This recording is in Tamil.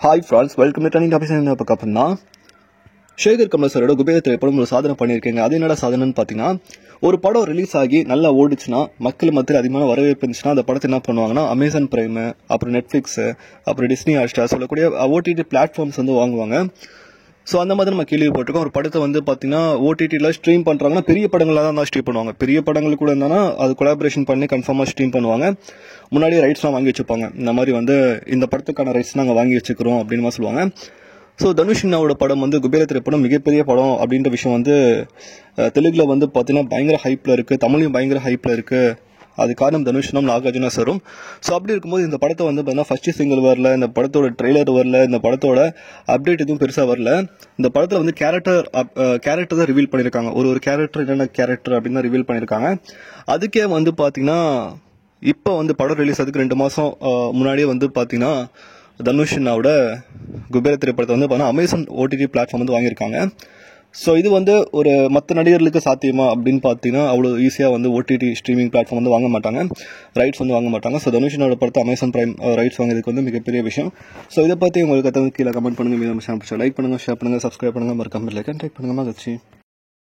Hi friends, welcome to trending topics. என்ன பார்க்க அப்படின்னா, சேகர் கமல் சாரோட குபேர திரைப்படம் ஒரு சாதனை பண்ணியிருக்கேங்க. அது என்னடா சாதனைன்னு பார்த்தீங்கன்னா, ஒரு படம் ரிலீஸ் ஆகி நல்லா ஓடிச்சுன்னா, மக்கள் மத்தியில் அதிகமான வரவேற்பு இருந்துச்சுன்னா, அந்த படத்தை என்ன பண்ணுவாங்கன்னா, அமேசான் பிரைமு, அப்புறம் நெட்ஃப்ளிக்ஸு, அப்புறம் டிஸ்னி ஹாட்ஸ்டார் சொல்லக்கூடிய ஓடிடி பிளாட்ஃபார்ம்ஸ் வந்து வாங்குவாங்க. ஸோ அந்த மாதிரி நம்ம கேள்விப்பட்டிருக்கோம். ஒரு படத்தை வந்து பார்த்தீங்கன்னா ஓடிடியில் ஸ்ட்ரீம் பண்ணுறாங்கன்னா, பெரிய படங்களாக தான் ஸ்ட்ரீம் பண்ணுவாங்க. பெரிய படங்கள் கூட இருந்தானா அது கொலாபரேஷன் பண்ணி கன்ஃபார்மாக ஸ்ட்ரீம் பண்ணுவாங்க. முன்னாடியே ரைட்ஸ்லாம் வாங்கி வச்சுப்பாங்க. இந்த மாதிரி வந்து இந்த படத்துக்கான ரைட்ஸ் நாங்கள் வாங்கி வச்சுக்கிறோம் அப்படின்னு சொல்லுவாங்க. ஸோ தனுஷ் அண்ணாவோட படம் வந்து குபேர திரைப்படம் மிகப்பெரிய படம் அப்படின்ற விஷயம் வந்து தெலுங்குல வந்து பார்த்தீங்கன்னா பயங்கர ஹைப்பில் இருக்குது, தமிழையும் பயங்கர ஹைப்பில் இருக்குது. அது காரணம் தனுஷ்னும் நாகார்ஜுனா சாரும். ஸோ அப்படி இருக்கும்போது இந்த படத்தை வந்து பார்த்தீங்கன்னா ஃபர்ஸ்ட் சிங்கிள் வரல, இந்த படத்தோட ட்ரெய்லர் வரல, இந்த படத்தோட அப்டேட் எதுவும் பெருசாக வரல. இந்த படத்தில் வந்து கேரக்டர் தான் ரிவீல் பண்ணியிருக்காங்க. ஒரு கேரக்டர் என்னென்ன கேரக்டர் அப்படின்னு தான் ரிவீல் பண்ணியிருக்காங்க. அதுக்கே வந்து பார்த்தீங்கன்னா இப்போ வந்து படம் ரிலீஸ் ஆகிறதுக்கு 2 மாதம் முன்னாடியே வந்து பார்த்தீங்கன்னா தனுஷ் அண்ணாவோட குபேர திரைப்படத்தை வந்து பார்த்தீங்கன்னா அமேசான் ஓடிடி பிளாட்ஃபார்ம் வந்து வாங்கியிருக்காங்க. ஸோ இது வந்து ஒரு மற்ற நடிகர்களுக்கு சாத்தியமா அப்படின்னு பார்த்தீங்கன்னா அவ்வளோ ஈஸியாக வந்து ஓடிடி ஸ்ட்ரீமிங் பிளாட்ஃபார்ம் வந்து வாங்க மாட்டாங்க, ரைட்ஸ் வந்து வாங்க மாட்டாங்க. ஸோ தனுஷனோட படத்தை அமேசான் பிரைம் ரைட்ஸ் வாங்குறதுக்கு வந்து மிகப்பெரிய விஷயம். ஸோ இதை பற்றி உங்களுக்கு கீழே கமெண்ட் பண்ணுங்கள். லைக் பண்ணுங்கள், ஷேர் பண்ணுங்கள், சப்ஸ்கிரைப் பண்ணுங்கள், மறக்காம லைக் அண்ட் டைப் பண்ணுங்கள். மகிழ்ச்சி.